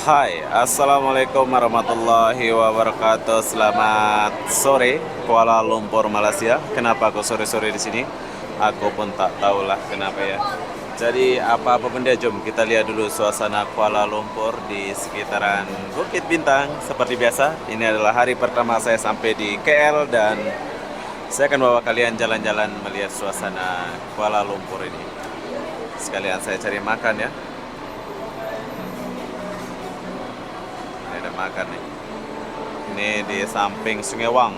Hai, assalamualaikum warahmatullahi wabarakatuh. Selamat sore, Kuala Lumpur, Malaysia. Kenapa aku sore-sore di sini? Aku pun tak tahulah kenapa ya. Jadi apa-apa benda, jom kita lihat dulu suasana Kuala Lumpur di sekitaran Bukit Bintang. Seperti biasa, ini adalah hari pertama saya sampai di KL dan saya akan bawa kalian jalan-jalan melihat suasana Kuala Lumpur ini. Sekalian saya cari makan ya. Ini ada makan nih. Ini di samping Sungai Wang.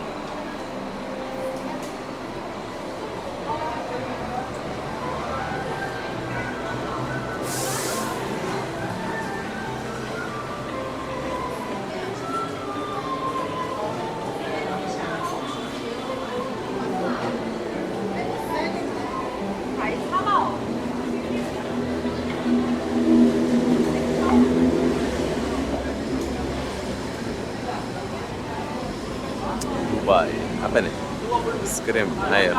Dubai. Apa nih? Es krim air.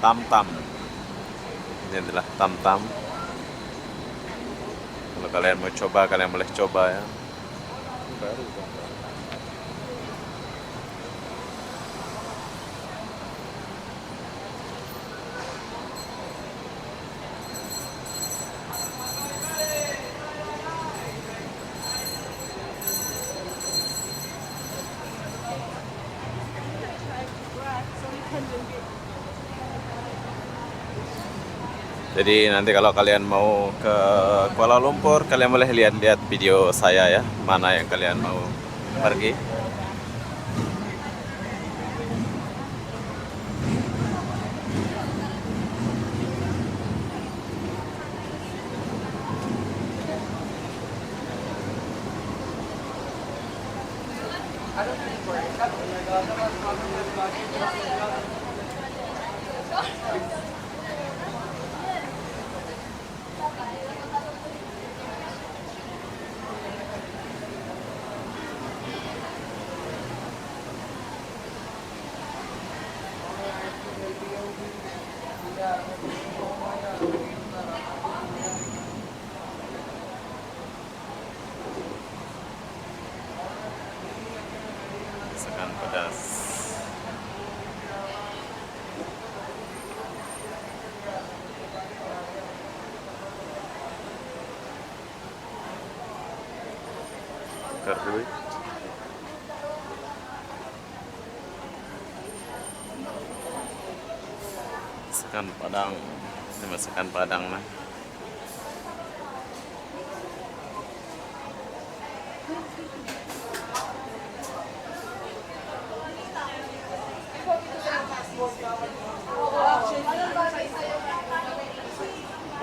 Tam-tam. Ini adalah tam-tam. Kalau kalian mau coba, kalian boleh coba ya. Baru. Jadi nanti kalau kalian mau ke Kuala Lumpur, kalian boleh lihat-lihat video saya ya, mana yang kalian mau pergi. Masakan pedas. Tukar duit. Masakan Padang. Ini masakan Padang lah.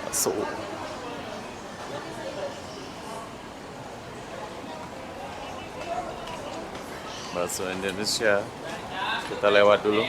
Bakso. Bakso Indonesia. Kita lewat dulu.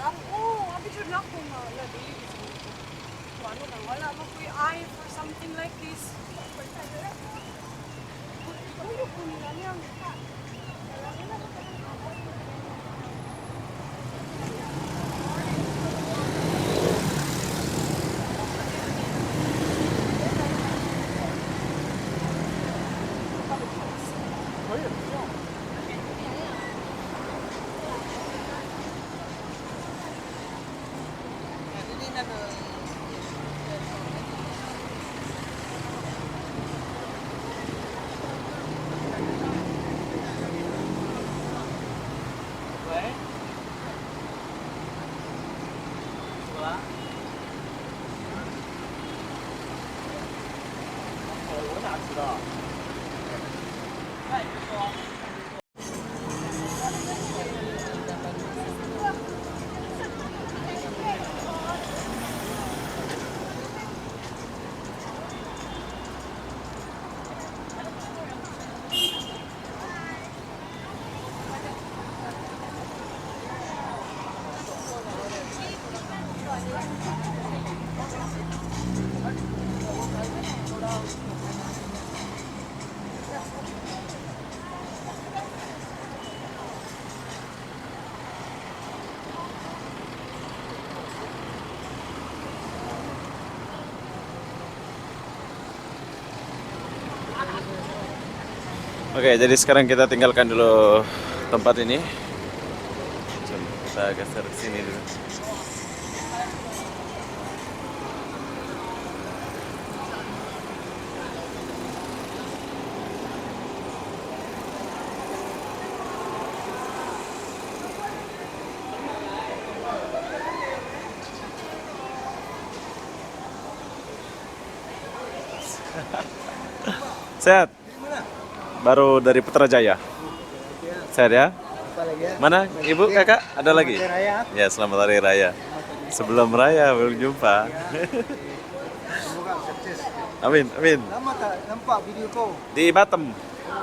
Abi should not kung lagi. Ano kang wala mo kuy eye for something like this. Ano kung nila niya? Oke, jadi sekarang kita tinggalkan dulu tempat ini. Coba kita geser ke sini dulu. Sehat? Baru dari Putrajaya. Sehat ya? Mana ibu kakak? Ada lagi? Ya, selamat hari raya. Sebelum raya belum jumpa. Semoga sukses. Amin, amin. Lama tak nampak video kau. Di Batam,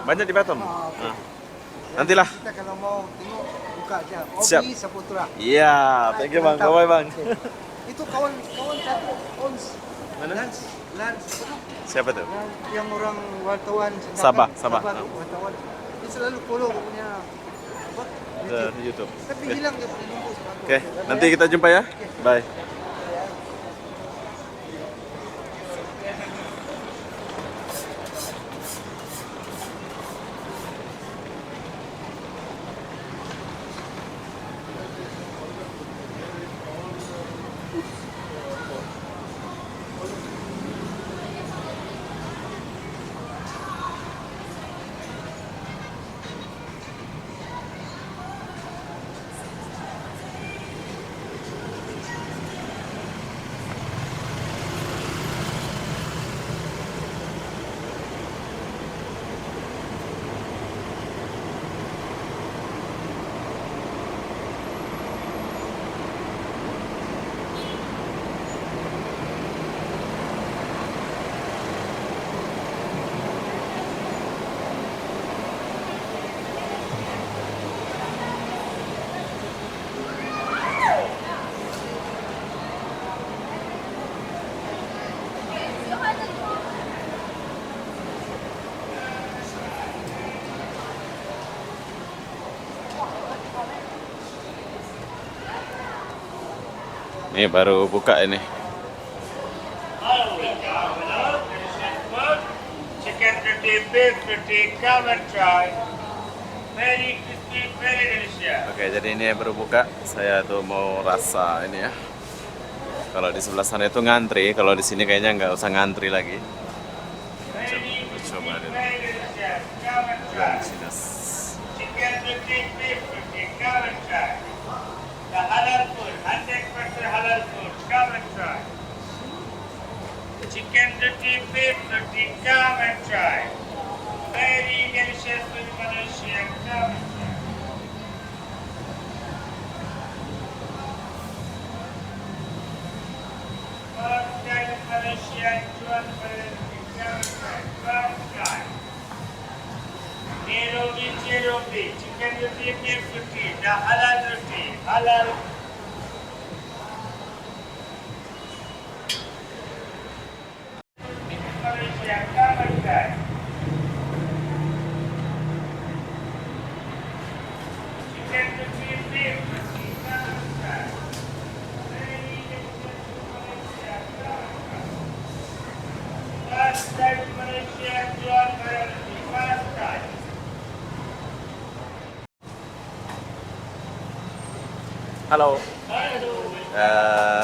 banyak di Batam. Nah, nantilah. Kita kalau mau tengok buka aja. Siap. Obi Saputra. Iya, thank you bang. Mantap. Bye bang. Itu kawan satu Ons. Mana? Lans apa? Siapa tuh? Yang orang wartawan Sabah. wartawan. Dia selalu follow aku punya apa? Di YouTube. Tapi bilang dia boleh nunggu sepatu. Oke, nanti kita jumpa ya. Bye. Ini baru buka ini. Chicken roti, beef roti, come and try. Very crispy, very delicious. Oke, jadi ini baru buka. Saya tuh mau rasa ini ya. Kalau di sebelah sana itu ngantri, kalau di sini kayaknya nggak usah ngantri lagi. Very Coba crispy, dulu. very delicious. Come and try. Sini. Chicken roti, beef roti, come and try. The halal food, 100% halal food. Come and try. Chicken roti, beef roti, come and try. Very delicious food, Malaysia. Come and try. First time in Malaysia, jual variety. Come and try. First time. Roti, chicken roti, beef roti, the halal roti, halal. Malaysia, come and try. Chicken roti, beef roti, come and try. Very delicious Malaysia, come and try. First time in Malaysia, jual variety. First time. Halo.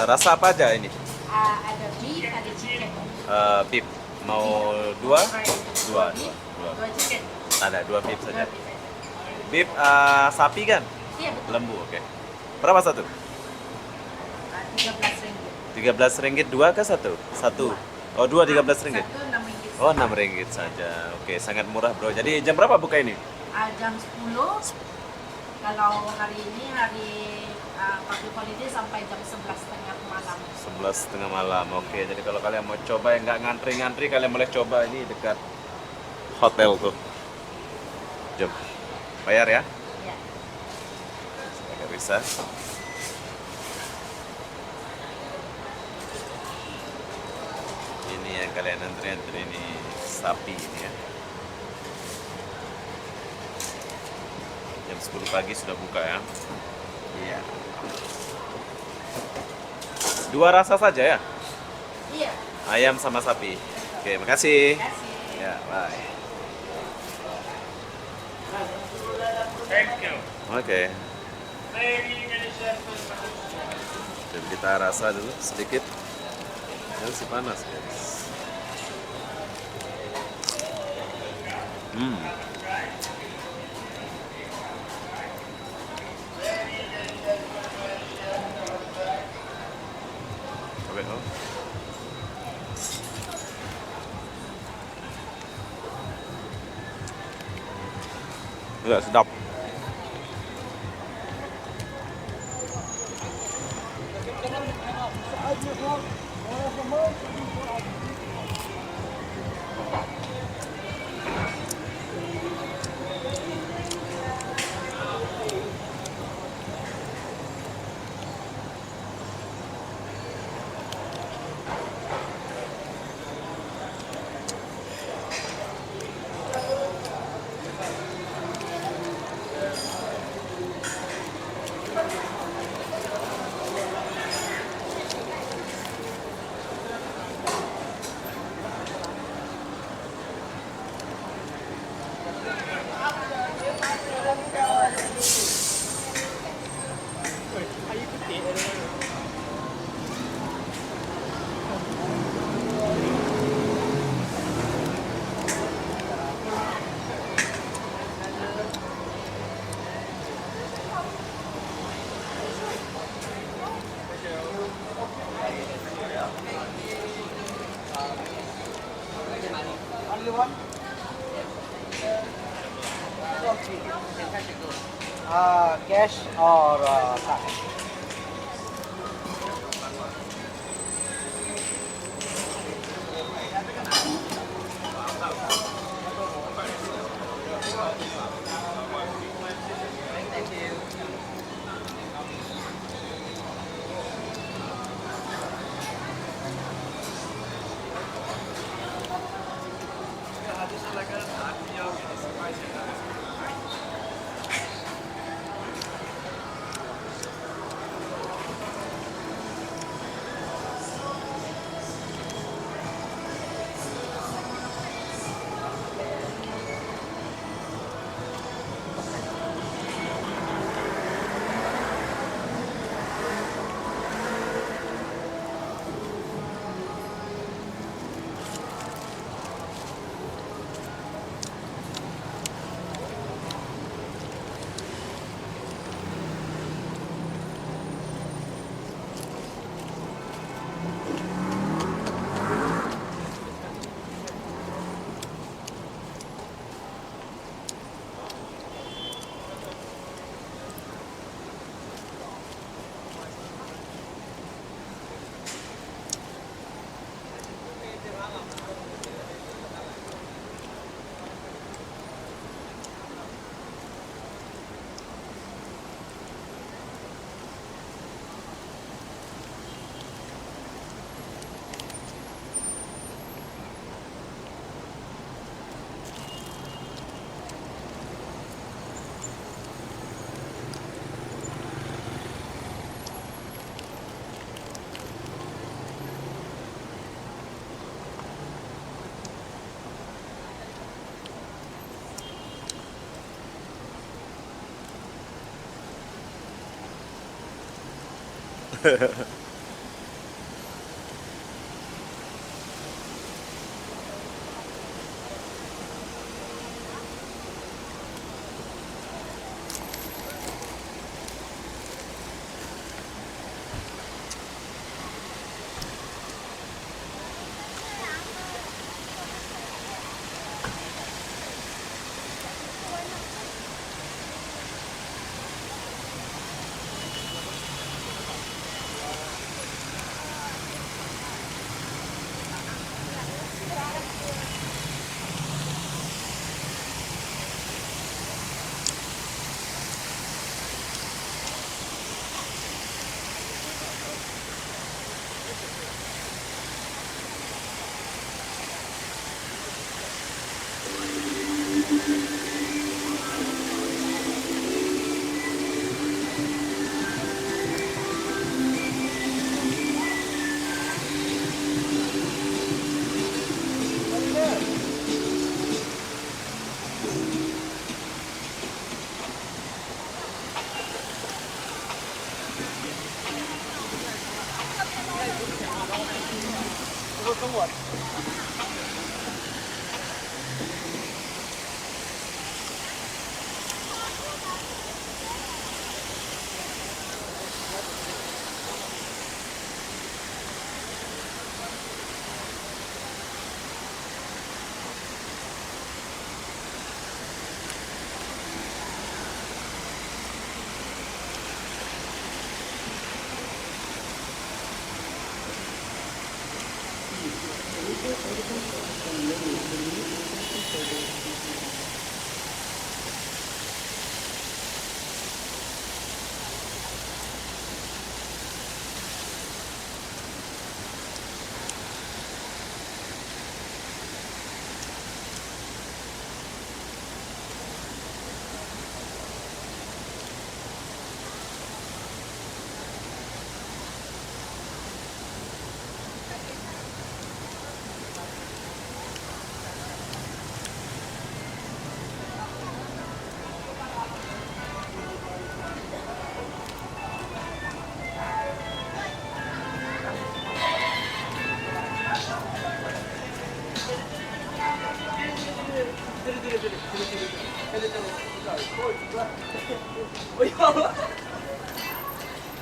Rasa apa aja ini? Ada beef, ada chicken. Beef. Mau dua? Dua. Dua chicken. Ada dua beef saja. Dua beef aja. Beef sapi kan? Iya betul. Lembu, oke. Berapa satu? 13 ringgit. 13 ringgit dua ke satu? Satu. Oh, dua 13 ringgit. Satu 6 ringgit Oh, 6 ringgit saja. Oke, sangat murah, Bro. Jadi jam berapa buka ini? Jam 10. Kalau hari ini hari public holiday sampai jam 11.30 malam. 11.30 malam. Oke, jadi kalau kalian mau coba yang nggak ngantri-ngantri, kalian boleh coba ini dekat hotel tuh. Jom. Bayar ya? Ya. Agak bisa. Ini yang kalian antri-antri ini sapi ini ya. Jam 10 pagi sudah buka ya. Iya. Dua rasa saja ya? Iya. Ayam sama sapi. Oke, makasih. Terima kasih. Ya, bye. Thank you. Oke. Very delicious. Jadi kita rasa dulu sedikit. Ini masih panas, guys. Coba dong. Enggak sedap. Only one? Cash or card?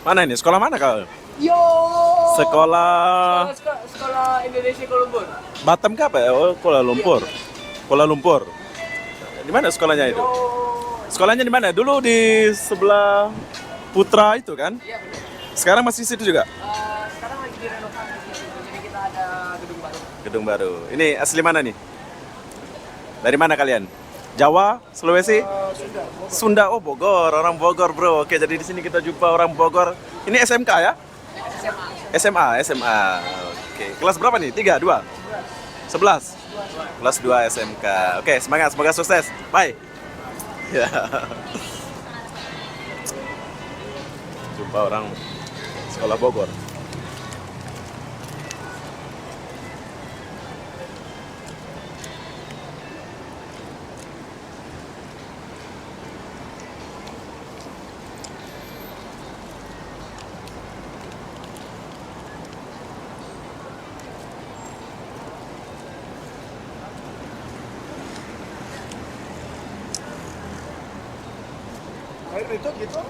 Mana ini? Sekolah mana kau? Yo. Sekolah Sekolah Indonesia Kuala Lumpur. Batam kah apa? Oh, Kuala Lumpur. Kuala Lumpur. Di mana sekolahnya itu? Sekolahnya di mana? Dulu di sebelah Putra itu kan? Iya benar. Sekarang masih di situ juga? Sekarang lagi direnovasi gitu. Jadi kita ada gedung baru. Gedung baru. Ini asli mana nih? Dari mana kalian? Jawa, Sulawesi? Sudah. Sunda. Oh, Bogor. Orang Bogor, bro. Oke, jadi di sini kita jumpa orang Bogor. Ini SMK ya? SMA. Oke. Kelas berapa nih? 3, 2? 11. Kelas 2 SMK. Oke, semangat. Semoga sukses. Bye. Ya. Jumpa orang sekolah Bogor. Itu gitu.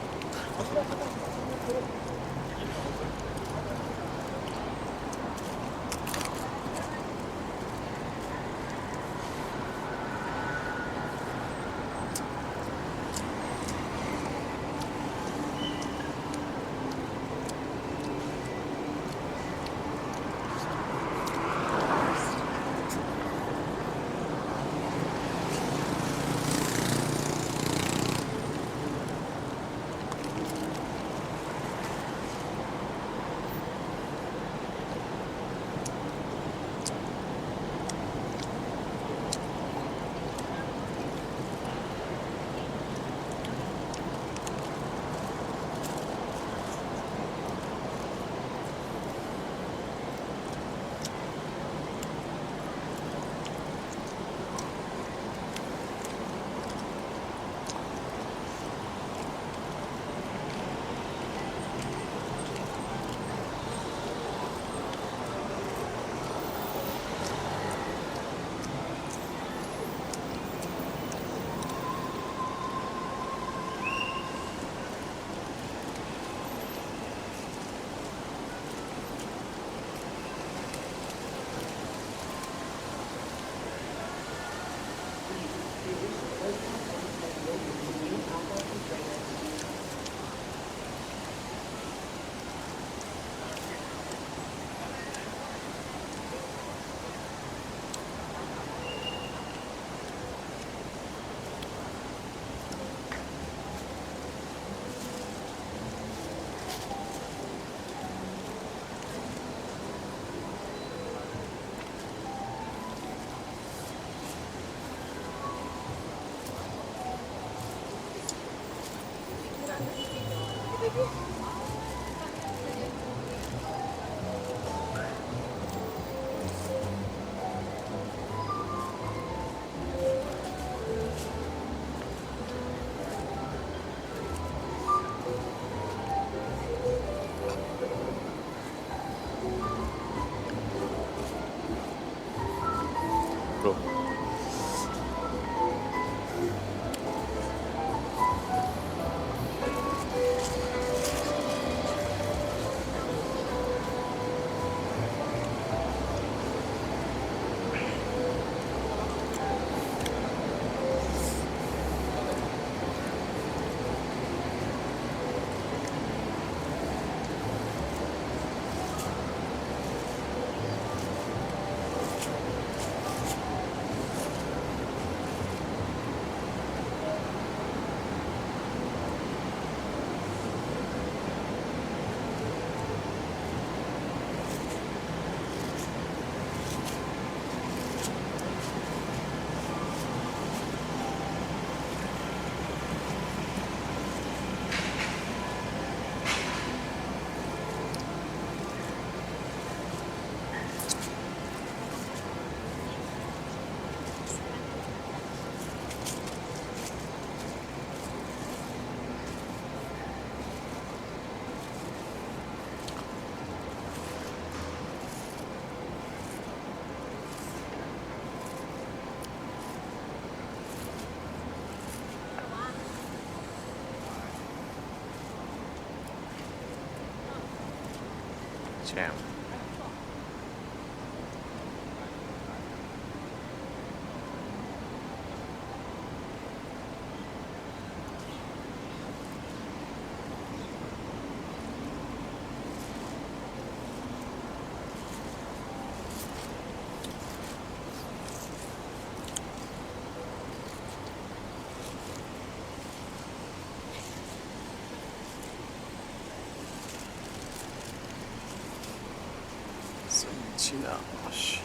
Jam. Sentinels.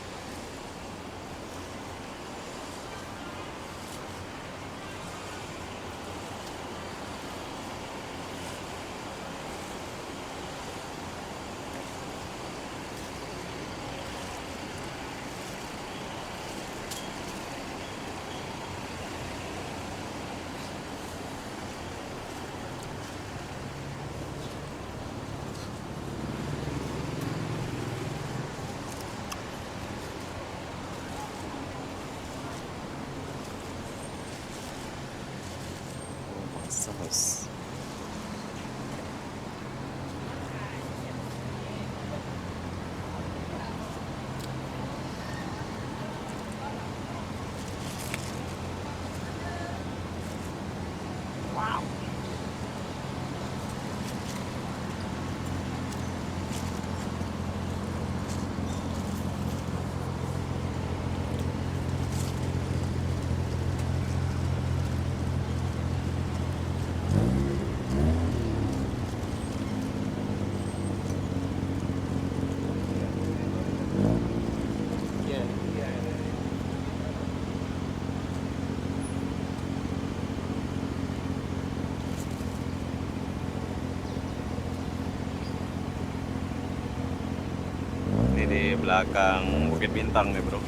Massas. Wow. Ini di belakang Bukit Bintang nih bro.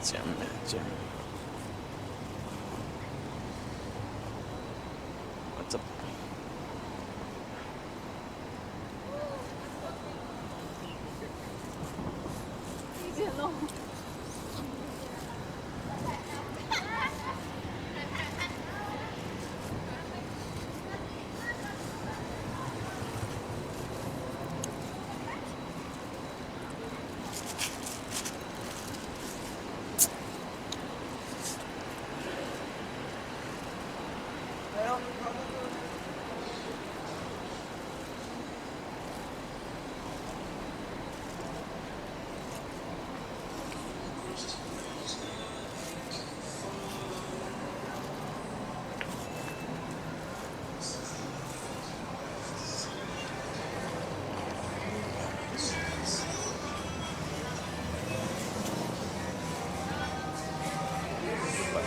Jam. Mantap.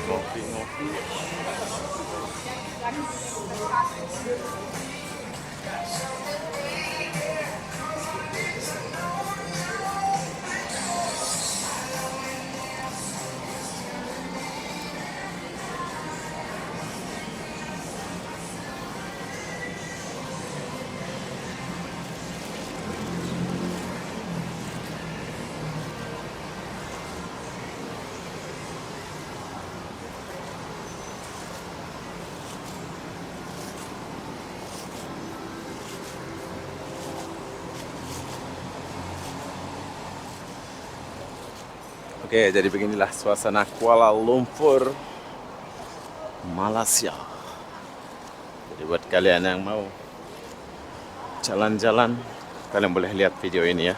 Ngopi. Oke, jadi beginilah suasana Kuala Lumpur, Malaysia. Jadi buat kalian yang mau jalan-jalan, kalian boleh lihat video ini ya.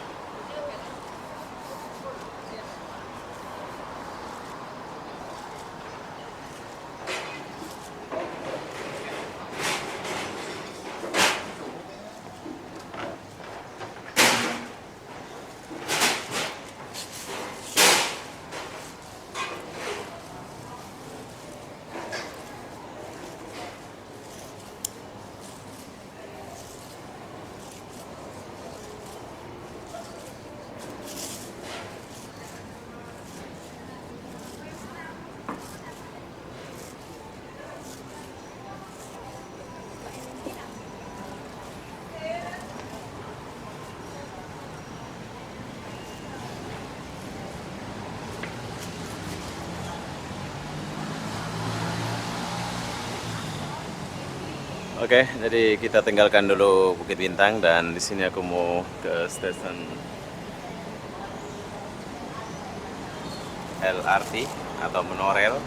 Oke, jadi kita tinggalkan dulu Bukit Bintang dan di sini aku mau ke stasiun LRT atau monorail.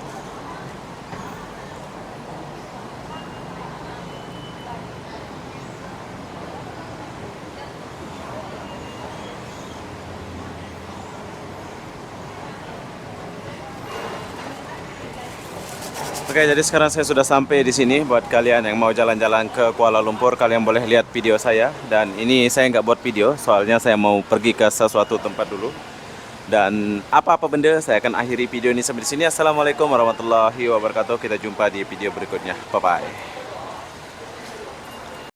Oke, jadi sekarang saya sudah sampai di sini. Buat kalian yang mau jalan-jalan ke Kuala Lumpur, kalian boleh lihat video saya. Dan ini saya nggak buat video, soalnya saya mau pergi ke sesuatu tempat dulu. Dan apa-apa benda, saya akan akhiri video ini sampai di sini. Assalamualaikum warahmatullahi wabarakatuh. Kita jumpa di video berikutnya. Bye-bye.